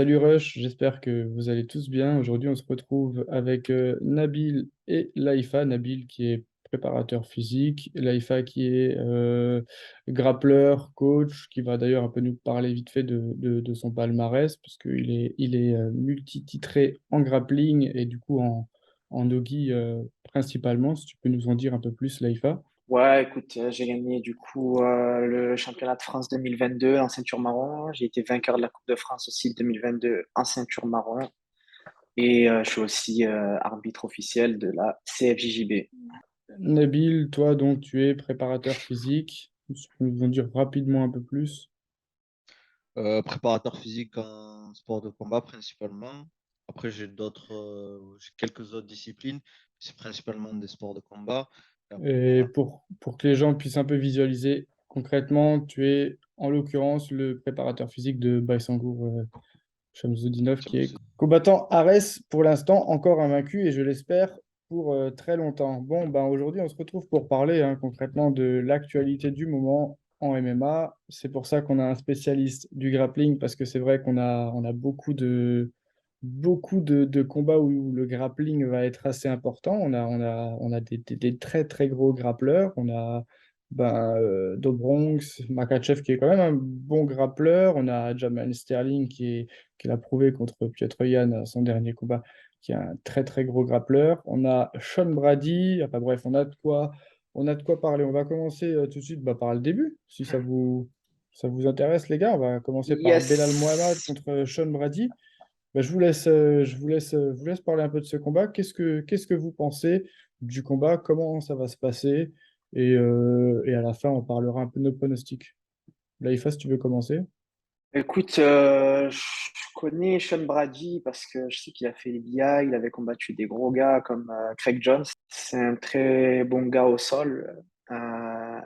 Salut Rush, j'espère que vous allez tous bien. Aujourd'hui, on se retrouve avec Nabil et Laïfa. Nabil qui est préparateur physique, Laïfa qui est grappleur, coach, qui va d'ailleurs un peu nous parler vite fait de son palmarès, parce qu'il est multi-titré en grappling et du coup en nogi principalement. Si tu peux nous en dire un peu plus, Laïfa. Ouais, écoute, j'ai gagné du coup le championnat de France 2022 en ceinture marron. J'ai été vainqueur de la Coupe de France aussi 2022 en ceinture marron. Et je suis aussi arbitre officiel de la CFJJB. Nabil, toi donc tu es préparateur physique. Tu peux nous en dire rapidement un peu plus. Préparateur physique en sport de combat principalement. Après, j'ai quelques autres disciplines. C'est principalement des sports de combat. Et après, Et voilà. pour que les gens puissent un peu visualiser concrètement, tu es en l'occurrence le préparateur physique de Baysangour Shamsudinov, Ça qui me est se- combattant Ares pour l'instant, encore invaincu et je l'espère pour très longtemps. Bon, ben aujourd'hui, on se retrouve pour parler concrètement de l'actualité du moment en MMA. C'est pour ça qu'on a un spécialiste du grappling parce que c'est vrai qu'on a beaucoup de combats où le grappling va être assez important. On a des très très gros grappleurs. On a Dobronx, Makhachev qui est quand même un bon grappleur. On a Jamal Sterling qui l'a prouvé contre Piotr Yan à son dernier combat, qui est un très très gros grappleur. On a Sean Brady. Enfin bref, on a de quoi parler. On va commencer tout de suite par le début, si ça vous intéresse, les gars. On va commencer par Belal Mohamed Yes! contre Sean Brady. Je vous laisse parler un peu de ce combat. Qu'est-ce que vous pensez du combat? Comment ça va se passer? Et à la fin, on parlera un peu de nos pronostics. Laïfa, si tu veux commencer. Écoute, je connais Sean Brady parce que je sais qu'il a fait les BI, il avait combattu des gros gars comme Craig Jones. C'est un très bon gars au sol. Euh,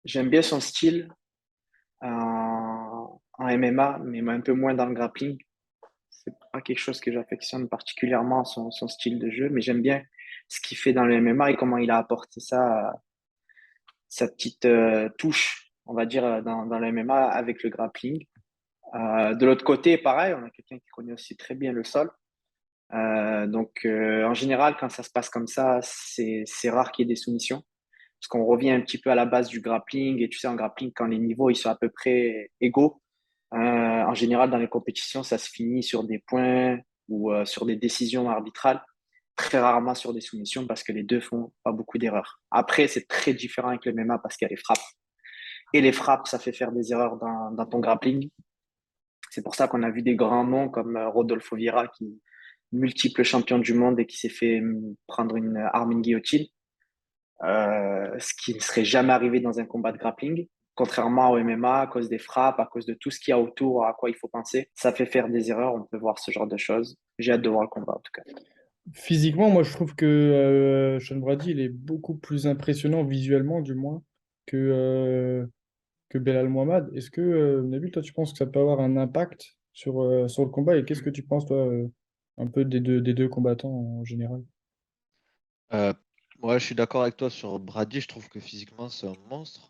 J'aime bien son style en MMA, mais un peu moins dans le grappling. C'est pas quelque chose que j'affectionne particulièrement, son style de jeu, mais j'aime bien ce qu'il fait dans le MMA et comment il a apporté ça, sa petite touche, on va dire, dans le MMA avec le grappling. De l'autre côté, pareil, on a quelqu'un qui connaît aussi très bien le sol. En général, quand ça se passe comme ça, c'est rare qu'il y ait des soumissions. Parce qu'on revient un petit peu à la base du grappling. Et tu sais, en grappling, quand les niveaux ils sont à peu près égaux, en général, dans les compétitions, ça se finit sur des points ou sur des décisions arbitrales, très rarement sur des soumissions parce que les deux font pas beaucoup d'erreurs. Après, c'est très différent avec le MMA parce qu'il y a les frappes. Et les frappes, ça fait faire des erreurs dans ton grappling. C'est pour ça qu'on a vu des grands noms comme Rodolfo Vieira, qui est multiple champion du monde et qui s'est fait prendre une arme, une guillotine, ce qui ne serait jamais arrivé dans un combat de grappling. Contrairement au MMA, à cause des frappes, à cause de tout ce qu'il y a autour, à quoi il faut penser, ça fait faire des erreurs, on peut voir ce genre de choses. J'ai hâte de voir le combat en tout cas. Physiquement, moi, je trouve que Sean Brady, il est beaucoup plus impressionnant visuellement, du moins, que Belal Mohamed. Est-ce que, Nabil, toi, tu penses que ça peut avoir un impact sur le combat? Et qu'est-ce que tu penses, toi, un peu des deux combattants en général? Euh, ouais, je suis d'accord avec toi sur Brady. Je trouve que physiquement, c'est un monstre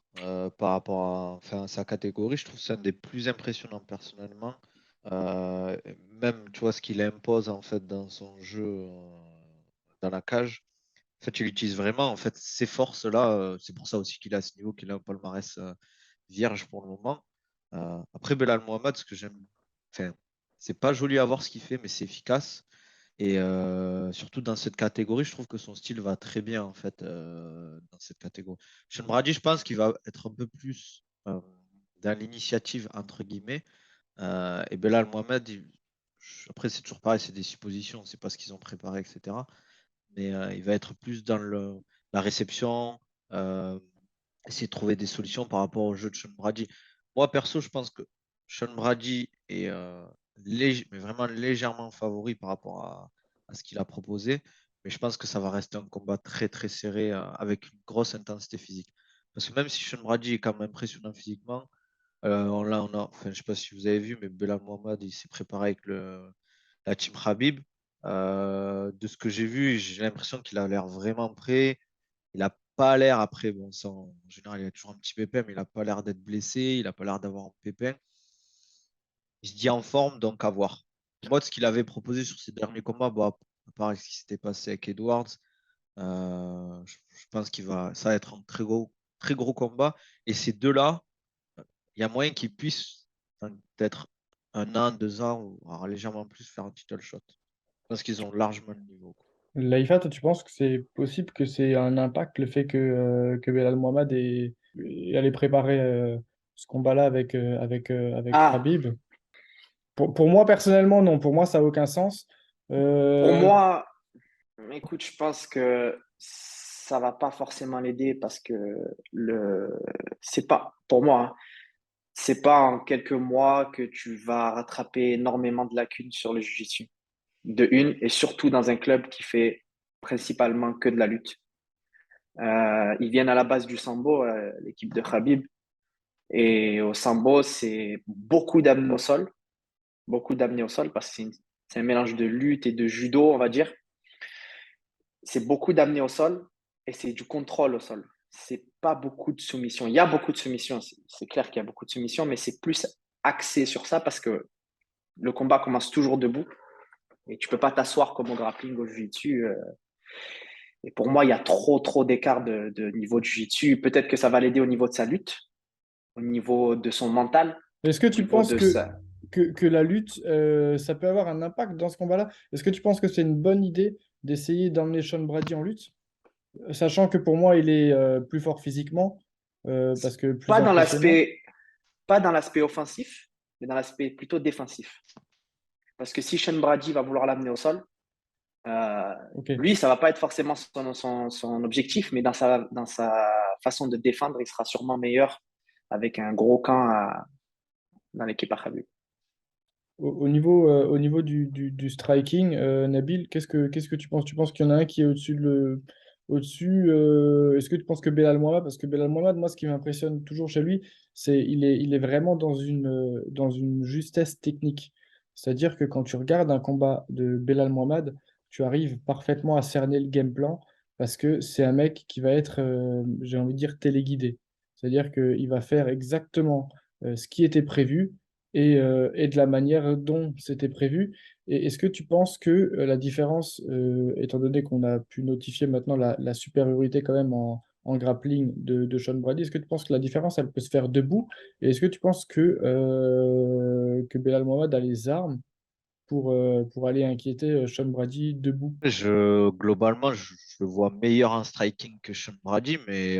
par rapport à sa catégorie. Je trouve que c'est un des plus impressionnants personnellement. Même, tu vois, ce qu'il impose en fait dans son jeu dans la cage. En fait, il utilise vraiment en fait ces forces-là. C'est pour ça aussi qu'il a ce niveau, qu'il a un palmarès vierge pour le moment. Après, Belal Mohamed, ce que j'aime, enfin, c'est pas joli à voir ce qu'il fait, mais c'est efficace. Et surtout dans cette catégorie, je trouve que son style va très bien en fait dans cette catégorie. Sean Brady, je pense qu'il va être un peu plus dans l'initiative entre guillemets. Et Belal Mohamed, après c'est toujours pareil, c'est des suppositions, c'est pas ce qu'ils ont préparé, etc. Mais il va être plus dans la réception, euh, essayer de trouver des solutions par rapport au jeu de Sean Brady. Moi, perso, je pense que Sean Brady est mais vraiment légèrement favori par rapport à ce qu'il a proposé. Mais je pense que ça va rester un combat très très serré avec une grosse intensité physique. Parce que même si Sean Brady est quand même impressionnant physiquement, enfin, je sais pas si vous avez vu, mais Belal Mohamed, il s'est préparé avec la team Khabib. De ce que j'ai vu, j'ai l'impression qu'il a l'air vraiment prêt. Il n'a pas l'air, après, bon, ça, en général, il a toujours un petit pépin, mais il n'a pas l'air d'être blessé, il n'a pas l'air d'avoir un pépin. il se dit en forme, donc à voir. Moi, ce qu'il avait proposé sur ses derniers combats, bah, à part ce qui s'était passé avec Edwards, je pense ça va être un très gros combat. Et ces deux-là, il y a moyen qu'ils puissent, enfin, peut-être 1 an, 2 ans, ou alors légèrement plus, faire un title shot. Je pense qu'ils ont largement le niveau, quoi. Laïfa, toi, tu penses que c'est possible que c'est un impact le fait que Belal Mohamed est allé préparer ce combat-là avec Ah, Khabib? Pour moi, personnellement, non. Pour moi, ça n'a aucun sens. pour Euh, moi, écoute, je pense que ça va pas forcément l'aider parce que c'est pas, pour moi, hein, c'est pas en quelques mois que tu vas rattraper énormément de lacunes sur le jiu-jitsu. De une, et surtout dans un club qui fait principalement que de la lutte. Ils viennent à la base du sambo, l'équipe de Khabib. Et au sambo, c'est beaucoup d'amener au sol parce que c'est un mélange de lutte et de judo, on va dire. C'est beaucoup d'amener au sol et c'est du contrôle au sol. C'est pas beaucoup de soumission. Il y a beaucoup de soumission, c'est clair qu'il y a beaucoup de soumission, mais c'est plus axé sur ça parce que le combat commence toujours debout et tu peux pas t'asseoir comme au grappling, au jiu-jitsu. Et pour moi, il y a trop d'écart de niveau de jiu-jitsu. Peut-être que ça va l'aider au niveau de sa lutte, au niveau de son mental, Est-ce que au tu niveau penses de sa... que la lutte, ça peut avoir un impact dans ce combat-là? Est-ce que tu penses que c'est une bonne idée d'essayer d'emmener Sean Brady en lutte? Sachant que pour moi, il est plus fort physiquement, parce que plus Pas dans impressionnant. l'aspect, pas dans l'aspect offensif, mais dans l'aspect plutôt défensif. Parce que si Sean Brady va vouloir l'amener au sol, euh, Ok. lui, ça va pas être forcément son objectif, mais dans sa façon de défendre, il sera sûrement meilleur avec un gros camp dans l'équipe à Khabib. Au niveau du striking, Nabil, qu'est-ce que tu penses? Tu penses qu'il y en a un qui est au-dessus, est-ce que tu penses que Belal Mohamed, parce que Belal Mohamed, moi, ce qui m'impressionne toujours chez lui, c'est il est vraiment dans une justesse technique. C'est-à-dire que quand tu regardes un combat de Belal Mohamed, tu arrives parfaitement à cerner le game plan parce que c'est un mec qui va être, j'ai envie de dire, téléguidé. C'est-à-dire qu'il va faire exactement ce qui était prévu et de la manière dont c'était prévu. Et est-ce que tu penses que la différence, étant donné qu'on a pu notifier maintenant la supériorité quand même en grappling de Sean Brady, est-ce que tu penses que la différence, elle peut se faire debout? Et est-ce que tu penses que Belal Mohamed a les armes pour aller inquiéter Sean Brady debout? Globalement, je le vois meilleur en striking que Sean Brady, mais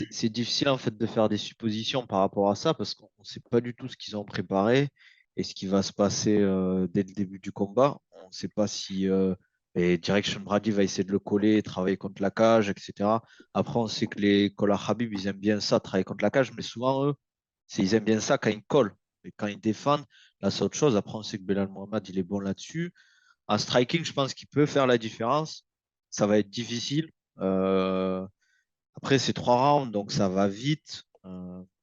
c'est difficile en fait de faire des suppositions par rapport à ça parce qu'on ne sait pas du tout ce qu'ils ont préparé et ce qui va se passer dès le début du combat. On ne sait pas si et Direction Brady va essayer de le coller, travailler contre la cage, etc. Après, on sait que les collars Habib, ils aiment bien ça, travailler contre la cage, mais souvent, eux, ils aiment bien ça quand ils collent. Et quand ils défendent, là, c'est autre chose. Après, on sait que Belal Mohamed, il est bon là-dessus. En striking, je pense qu'il peut faire la différence. Ça va être difficile. Après, c'est 3 rounds, donc ça va vite.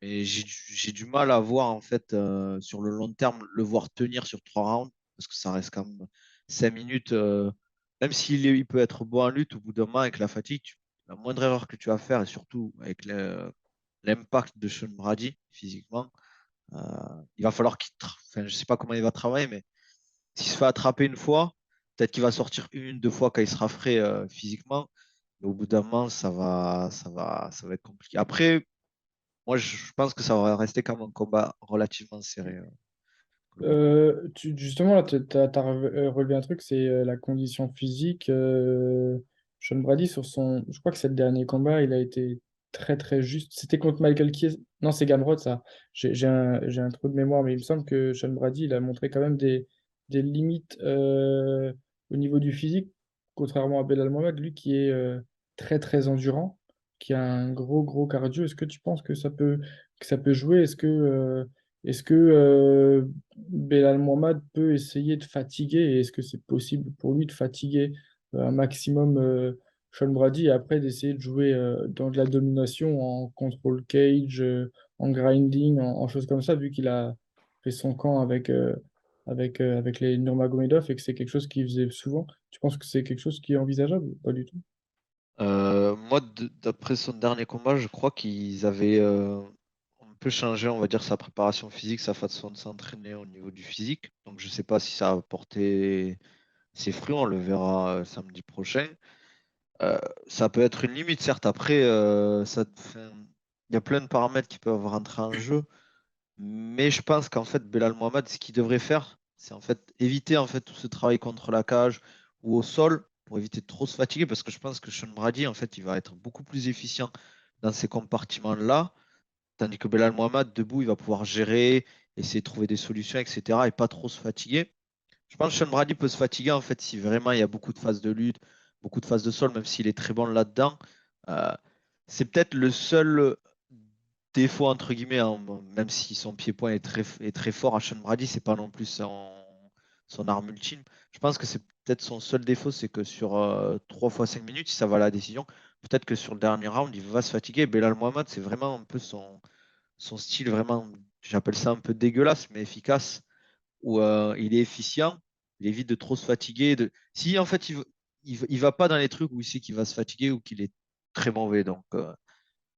Mais j'ai du mal à voir, en fait, sur le long terme, le voir tenir sur 3 rounds, parce que ça reste quand même 5 minutes. Même il peut être bon en lutte, au bout d'un moment, avec la fatigue, la moindre erreur que tu vas faire, et surtout avec l'impact de Sean Brady physiquement, euh, il va falloir enfin, je sais pas comment il va travailler, mais s'il se fait attraper une fois, peut-être qu'il va sortir une, 2 fois quand il sera frais physiquement. Mais au bout d'un moment, ça va être compliqué. Après, moi, je pense que ça va rester quand même un combat relativement serré, globalement. Justement, là, tu as relevé un truc, c'est la condition physique. Sean Brady, je crois que c'est le dernier combat, il a été très juste. C'était contre Michael Chiesa. Non, c'est Gamrot, ça. J'ai un trou de mémoire, mais il me semble que Sean Brady, il a montré quand même des limites au niveau du physique, contrairement à Belal Mohamed, lui qui est très endurant, qui a un gros cardio. Est-ce que tu penses que ça peut jouer? Est-ce que Belal Mohamed peut essayer de fatiguer, et est-ce que c'est possible pour lui de fatiguer un maximum Sean Brady et après d'essayer de jouer dans de la domination en control cage, en grinding, en choses comme ça, vu qu'il a fait son camp avec les Nurmagomedov et que c'est quelque chose qu'il faisait souvent. Tu penses que c'est quelque chose qui est envisageable ou pas du tout? Moi, d'après son dernier combat, je crois qu'ils avaient un peu changé, on va dire, sa préparation physique, sa façon de s'entraîner au niveau du physique. Donc, je ne sais pas si ça a porté ses fruits, on le verra samedi prochain. Euh, Ça peut être une limite, certes. Après, enfin, il y a plein de paramètres qui peuvent rentrer en jeu. Mais je pense qu'en fait, Belal Mohamed, ce qu'il devrait faire, c'est en fait éviter en fait tout ce travail contre la cage ou au sol pour éviter de trop se fatiguer, parce que je pense que Sean Brady, en fait, il va être beaucoup plus efficient dans ces compartiments-là, tandis que Belal Mohamed, debout, il va pouvoir gérer, essayer de trouver des solutions, etc., et pas trop se fatiguer. Je pense que Sean Brady peut se fatiguer en fait si vraiment il y a beaucoup de phases de lutte, beaucoup de phases de sol, même s'il est très bon là-dedans. Euh, c'est peut-être le seul défaut entre guillemets, hein, bon, même si son pied-point est très fort à Sean Brady, c'est pas non plus son arme ultime. Je pense que c'est peut-être son seul défaut, c'est que sur 3 fois 5 minutes, si ça va à la décision, peut-être que sur le dernier round, il va se fatiguer. Belal Mohamed, c'est vraiment un peu son style, vraiment, j'appelle ça un peu dégueulasse, mais efficace où il est efficient, il évite de trop se fatiguer. Si en fait il va pas dans les trucs où il sait qu'il va se fatiguer ou qu'il est très mauvais. Donc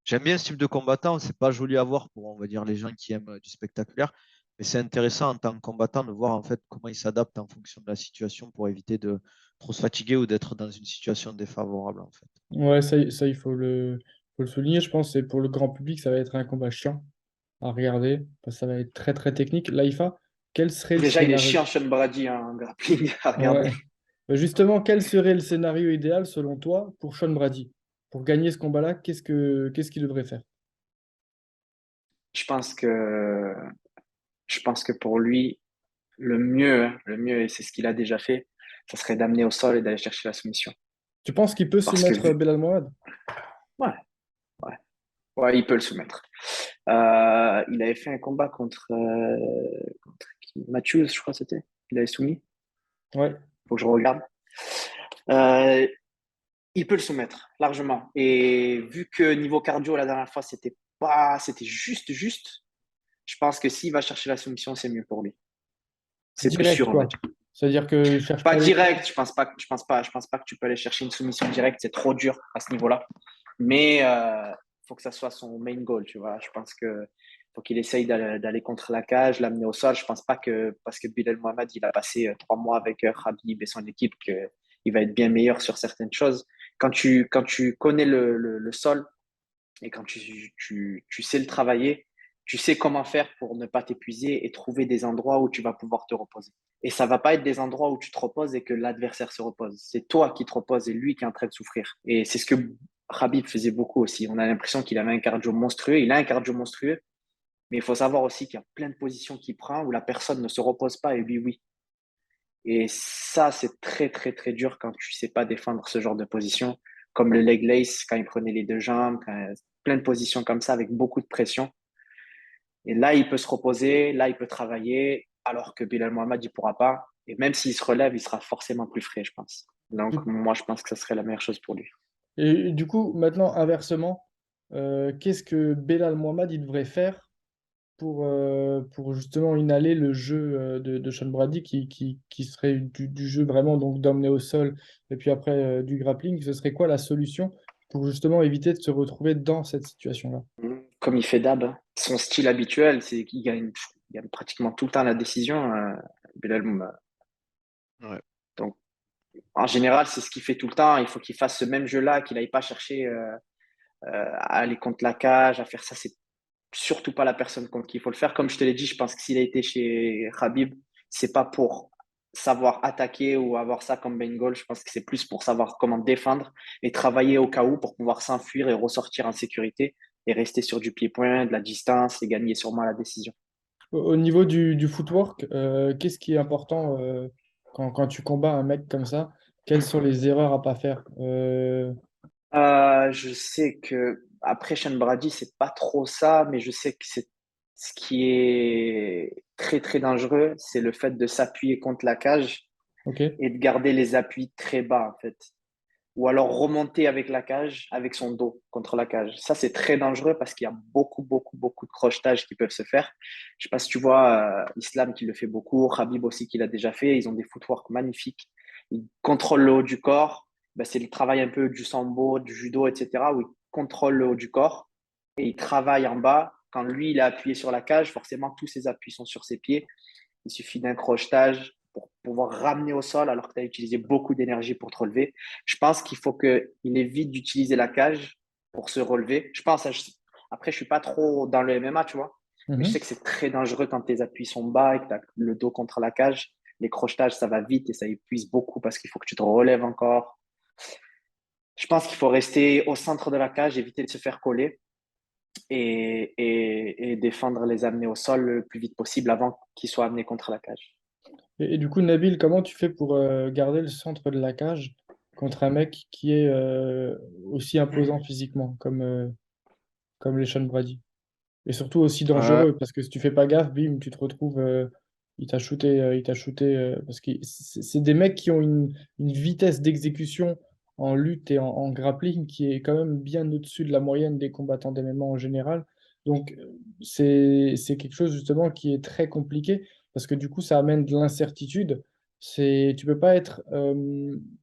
j'aime bien ce type de combattant. C'est pas joli à voir pour on va dire les gens qui aiment du spectaculaire, mais c'est intéressant en tant que combattant de voir en fait comment il s'adapte en fonction de la situation pour éviter de trop se fatiguer ou d'être dans une situation défavorable en fait. Ouais, ça il faut le souligner. Je pense que c'est pour le grand public, ça va être un combat chiant à regarder, parce que ça va être très très technique. Laïfa, quel serait le Déjà, il est scénario? chiant, Sean Brady, en grappling à regarder. Ouais. Justement, quel serait le scénario idéal selon toi pour Sean Brady? Pour gagner ce combat-là, qu'est-ce qu'il devrait faire? Je pense que, je pense que pour lui, le mieux, et c'est ce qu'il a déjà fait, ça serait d'amener au sol et d'aller chercher la soumission. Tu penses qu'il peut Parce que, soumettre Belal Mohamed? ouais, ouais, ouais, il peut le soumettre. Il avait fait un combat contre qui Matthews, je crois que c'était. Il avait soumis. Ouais. Faut que je regarde. Euh, il peut le soumettre largement. Et vu que niveau cardio, la dernière fois, c'était juste. Je pense que s'il va chercher la soumission, c'est mieux pour lui. C'est plus Direct, sûr, on va quoi. dire. C'est-à-dire qu'il cherche Pas pas les direct, je pense pas que tu peux aller chercher une soumission directe, c'est trop dur à ce niveau-là. Mais faut que ça soit son main goal, tu vois. Je pense que faut qu'il essaye d'aller contre la cage, l'amener au sol. Je pense pas que parce que Bilal Mohamed il a passé 3 mois avec Khabib et son équipe que il va être bien meilleur sur certaines choses. Quand tu connais le sol et quand tu sais le travailler, tu sais comment faire pour ne pas t'épuiser et trouver des endroits où tu vas pouvoir te reposer. Et ça va pas être des endroits où tu te reposes et que l'adversaire se repose. C'est toi qui te reposes et lui qui est en train de souffrir. Et c'est ce que Khabib faisait beaucoup aussi. On a l'impression qu'il avait un cardio monstrueux. Il a un cardio monstrueux, mais il faut savoir aussi qu'il y a plein de positions qu'il prend où la personne ne se repose pas et lui, oui. Et ça, c'est très, très, très dur quand tu sais pas défendre ce genre de position, comme le leg lace, quand il prenait les deux jambes, plein de positions comme ça avec beaucoup de pression. Et là, il peut se reposer, là, il peut travailler, alors que Bilal Mohamed, il pourra pas. Et même s'il se relève, il sera forcément plus frais, je pense. Donc, moi, je pense que ça serait la meilleure chose pour lui. Et du coup, maintenant, inversement, qu'est-ce que Belal Mohamed il devrait faire pour justement inhaler le jeu de Sean Brady qui serait du jeu vraiment donc d'emmener au sol et puis après du grappling, ce serait quoi la solution pour justement éviter de se retrouver dans cette situation-là? Comme il fait d'hab, son style habituel, c'est qu'il gagne pratiquement tout le temps la décision, Bilal Mohamed. Ouais. Donc, en général, c'est ce qu'il fait tout le temps. Il faut qu'il fasse ce même jeu-là, qu'il n'aille pas chercher à aller contre la cage, à faire ça. C'est surtout pas la personne contre qui il faut le faire. Comme je te l'ai dit, je pense que s'il a été chez Khabib, c'est pas pour savoir attaquer ou avoir ça comme main goal. Je pense que c'est plus pour savoir comment défendre et travailler au cas où pour pouvoir s'enfuir et ressortir en sécurité et rester sur du pied-point, de la distance et gagner sûrement la décision. Au niveau du footwork, qu'est-ce qui est important quand tu combats un mec comme ça? Quelles sont les erreurs à pas faire? Je sais que après Sean Brady, c'est pas trop ça, mais je sais que c'est ce qui est très très dangereux, c'est le fait de s'appuyer contre la cage Ok. et de garder les appuis très bas en fait. Ou alors remonter avec la cage, avec son dos contre la cage. Ça, c'est très dangereux parce qu'il y a beaucoup, beaucoup, beaucoup de crochetages qui peuvent se faire. Je sais pas si tu vois, Islam qui le fait beaucoup, Khabib aussi qui l'a déjà fait. Ils ont des footwork magnifiques. Ils contrôlent le haut du corps. Ben, c'est le travail un peu du sambo, du judo, etc., où ils contrôlent le haut du corps et ils travaillent en bas quand lui, il est appuyé sur la cage, forcément, tous ses appuis sont sur ses pieds. Il suffit d'un crochetage pour pouvoir ramener au sol alors que tu as utilisé beaucoup d'énergie pour te relever. Je pense qu'il faut qu'il évite d'utiliser la cage pour se relever. Après, je suis pas trop dans le MMA, tu vois, mais je sais Mhm. que c'est très dangereux quand tes appuis sont bas et que tu as le dos contre la cage. Les crochetages, ça va vite et ça épuise beaucoup parce qu'il faut que tu te relèves encore. Je pense qu'il faut rester au centre de la cage, éviter de se faire coller et défendre les amener au sol le plus vite possible avant qu'ils soient amenés contre la cage. Et du coup, Nabil, comment tu fais pour garder le centre de la cage contre un mec qui est aussi imposant physiquement comme les Sean Brady? Et surtout aussi Ouais, dangereux, parce que si tu fais pas gaffe, bim, tu te retrouves, il t'a shooté, parce que c'est des mecs qui ont une vitesse d'exécution en lutte et en grappling qui est quand même bien au-dessus de la moyenne des combattants d'MMA en général. Donc, c'est quelque chose justement qui est très compliqué, parce que du coup, ça amène de l'incertitude. Tu peux pas être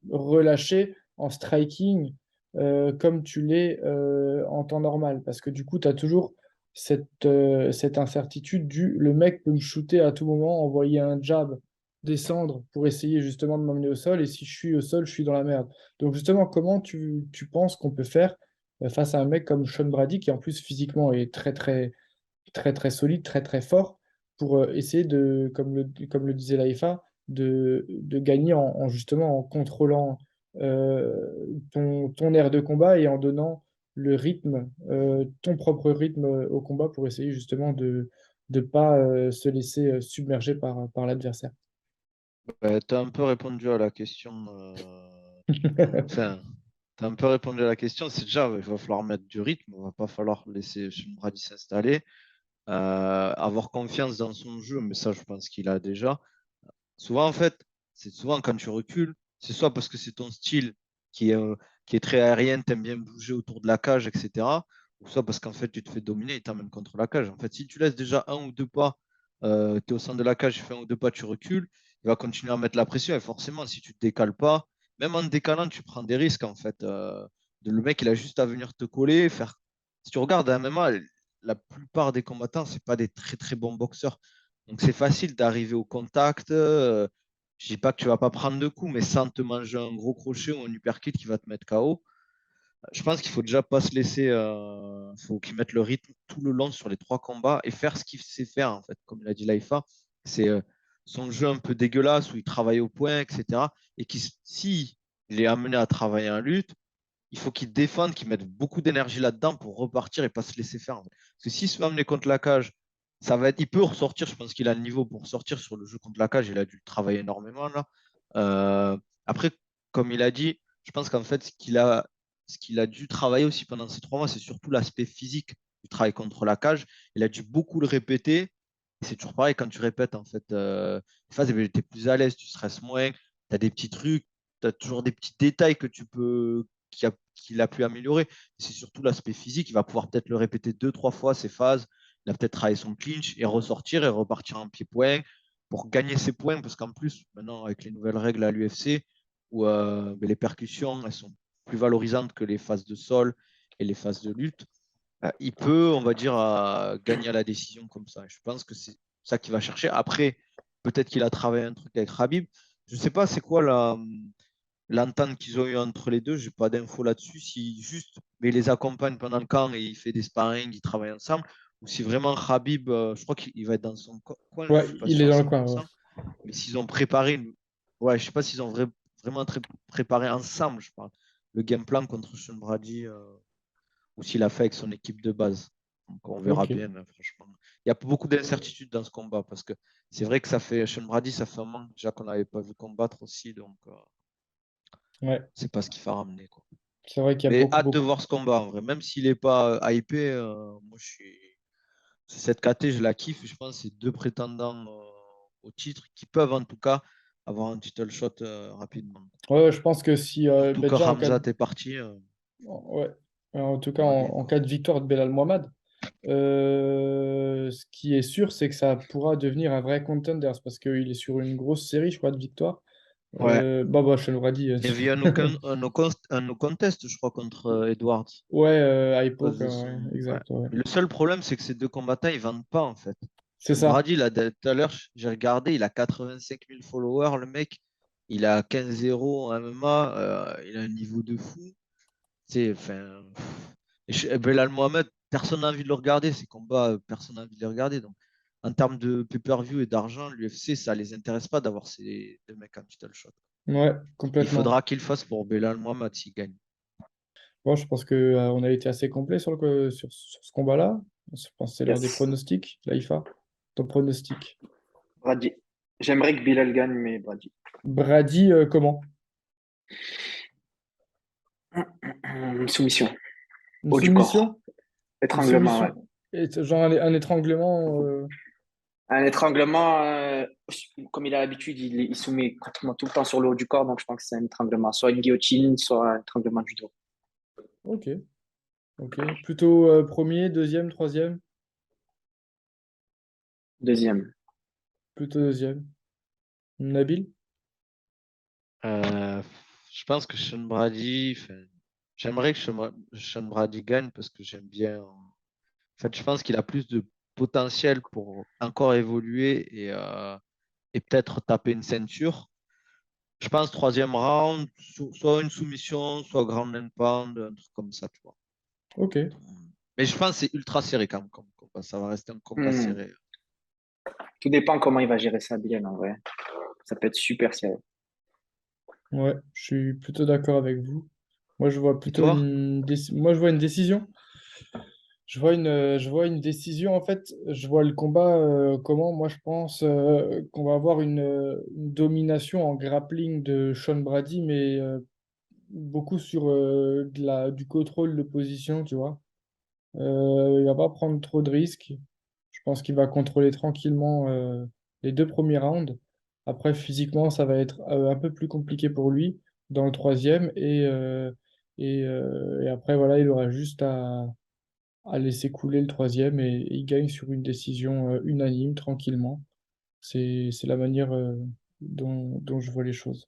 relâché en striking comme tu l'es en temps normal, parce que du coup, tu as toujours cette incertitude le mec peut me shooter à tout moment, envoyer un jab, descendre pour essayer justement de m'emmener au sol, et si je suis au sol, je suis dans la merde. Donc justement, comment tu penses qu'on peut faire face à un mec comme Sean Brady, qui en plus physiquement est très très solide, très très fort, pour essayer de, comme le disait l'AIFA, de gagner justement en contrôlant ton aire de combat et en donnant le rythme, ton propre rythme au combat pour essayer justement de ne pas se laisser submerger par l'adversaire. bah, tu as un peu répondu à la question. Enfin, tu as un peu répondu à la question. C'est déjà, il va falloir mettre du rythme. Il va pas falloir laisser Sean Brady s'installer. Avoir confiance dans son jeu, mais ça, je pense qu'il a déjà. Souvent, en fait, c'est souvent quand tu recules, c'est soit parce que c'est ton style qui est très aérien, t'aimes bien bouger autour de la cage, etc. Ou soit parce qu'en fait, tu te fais dominer et t'emmènes contre la cage. En fait, si tu laisses déjà un ou deux pas, tu es au centre de la cage, tu fais un ou deux pas, tu recules, il va continuer à mettre la pression. Et forcément, si tu te décales pas, même en te décalant, tu prends des risques, en fait. Le mec, il a juste à venir te coller, faire. Si tu regardes à MMA, la plupart des combattants, c'est pas des très très bons boxeurs. Donc c'est facile d'arriver au contact. Je dis pas que tu vas pas prendre de coups, mais sans te manger un gros crochet ou un uppercut qui va te mettre KO. Je pense qu'il faut déjà pas se laisser. Faut qu'il mette le rythme tout le long sur les trois combats et faire ce qu'il sait faire, en fait. Comme l'a dit Laifa, c'est son jeu un peu dégueulasse où il travaille au point, etc. Et qui, si il est amené à travailler en lutte, il faut qu'il défende, qu'il mette beaucoup d'énergie là-dedans pour repartir et pas se laisser faire, en fait. Parce que s'il se fait amener contre la cage, il peut ressortir. Je pense qu'il a le niveau pour sortir sur le jeu contre la cage. Il a dû travailler énormément là. Après, comme il a dit, je pense qu'en fait, ce qu'il a dû travailler aussi pendant ces 3 mois, c'est surtout l'aspect physique du travail contre la cage. Il a dû beaucoup le répéter. Et c'est toujours pareil quand tu répètes, en fait. Les phases, tu es plus à l'aise, tu stresses moins, tu as des petits trucs, tu as toujours des petits détails que tu peux qu'il a pu améliorer. C'est surtout l'aspect physique. Il va pouvoir peut-être le répéter 2, 3 fois, ces phases. Il a peut-être travaillé son clinch et ressortir et repartir en pied-point pour gagner ses points. Parce qu'en plus, maintenant, avec les nouvelles règles à l'UFC, où les percussions, elles sont plus valorisantes que les phases de sol et les phases de lutte, il peut, on va dire, gagner à la décision comme ça. Je pense que c'est ça qu'il va chercher. Après, peut-être qu'il a travaillé un truc avec Khabib. Je ne sais pas c'est quoi l'entente qu'ils ont eu entre les deux, j'ai pas d'infos là-dessus. Si juste, mais il les accompagne pendant le camp et il fait des sparring, ils travaillent ensemble, ou si vraiment Khabib, je crois qu'il va être dans son coin, je Ouais, suis pas il est sûr à dans le coin. Ouais. 100%. Mais s'ils ont préparé, ouais, je sais pas s'ils ont vraiment préparé ensemble, je parle, le game plan contre Sean Brady, ou s'il a fait avec son équipe de base. Donc on verra Ok. bien, franchement. Il y a beaucoup d'incertitudes dans ce combat parce que c'est vrai que Sean Brady, ça fait un moment déjà qu'on n'avait pas vu combattre aussi, donc Ouais, c'est pas ce qu'il va ramener, quoi. c'est vrai qu'il y a Mais beaucoup, hâte de beaucoup. voir ce combat, en vrai. Même s'il n'est pas hypé, moi, je suis. Cette KT, je la kiffe. Je pense que c'est deux prétendants au titre qui peuvent, en tout cas, avoir un title shot rapidement. Ouais, je pense que si, Surtout bah, que déjà en cas Hamzat de, est parti, ouais, en tout on cas verra bien, en quoi. cas de victoire de Belal Mohamed, ce qui est sûr, c'est que ça pourra devenir un vrai contender parce qu'il est sur une grosse série, je crois, de victoires. Ouais. Sean Brady, Il y avait un no contest, je crois, contre Edwards. ouais, à À cause l'époque, de ouais, son... ouais. exact, ouais. Mais le seul problème, c'est que ces deux combattants, ils vendent pas, en fait. C'est Sean ça. Brady, là, tout à l'heure, j'ai regardé, il a 85 000 followers, le mec. Il a 15-0 en MMA, il a un niveau de fou. C'est, enfin, Belal Mohamed, personne n'a envie de le regarder. Ces combats, personne n'a envie de les regarder. Donc, en termes de pay-per-view et d'argent, l'UFC, ça les intéresse pas d'avoir ces deux mecs en title shot. Ouais, Il complètement. faudra qu'il fasse pour Belal Mohamed s'il gagne. Bon, je pense que, on a été assez complet sur ce combat-là. Je pense que c'est l'heure des Yes. pronostics, Laïfa. Ton pronostic. Brady. J'aimerais que Bilal gagne, mais Brady. Brady, comment? Soumission. Une Haut du corps. soumission? Une Étranglement, ouais. soumission? Genre un étranglement. Un étranglement, comme il a l'habitude, il soumet pratiquement tout le temps sur le haut du corps, donc je pense que c'est un étranglement. Soit une guillotine, soit un étranglement du dos. Ok, ok. Plutôt premier, deuxième, troisième? Deuxième. Plutôt deuxième. Nabil? Euh, je pense que Sean Brady, enfin, j'aimerais que Sean Brady gagne parce que j'aime bien. En fait, je pense qu'il a plus de potentiel pour encore évoluer et peut-être taper une ceinture. Je pense troisième round, soit une soumission, soit ground and pound, un truc comme ça, tu vois. Ok, Mais je pense que c'est ultra serré quand même comme combat. Ça va rester un combat Hmm. serré. Tout dépend comment il va gérer ça, Bilal, en vrai. Ça peut être super sérieux. ouais, je suis plutôt d'accord avec vous. Moi, je vois Et plutôt toi? Moi, je vois une décision. Je vois une décision, en fait, je vois le combat, comment, moi je pense qu'on va avoir une domination en grappling de Sean Brady, mais beaucoup sur du contrôle de position, tu vois. Il va pas prendre trop de risques. Je pense qu'il va contrôler tranquillement les deux premiers rounds. Après, physiquement, ça va être un peu plus compliqué pour lui dans le troisième. Et après, voilà, il aura juste à laisser couler le troisième et il gagne sur une décision unanime, tranquillement. C'est la manière dont je vois les choses.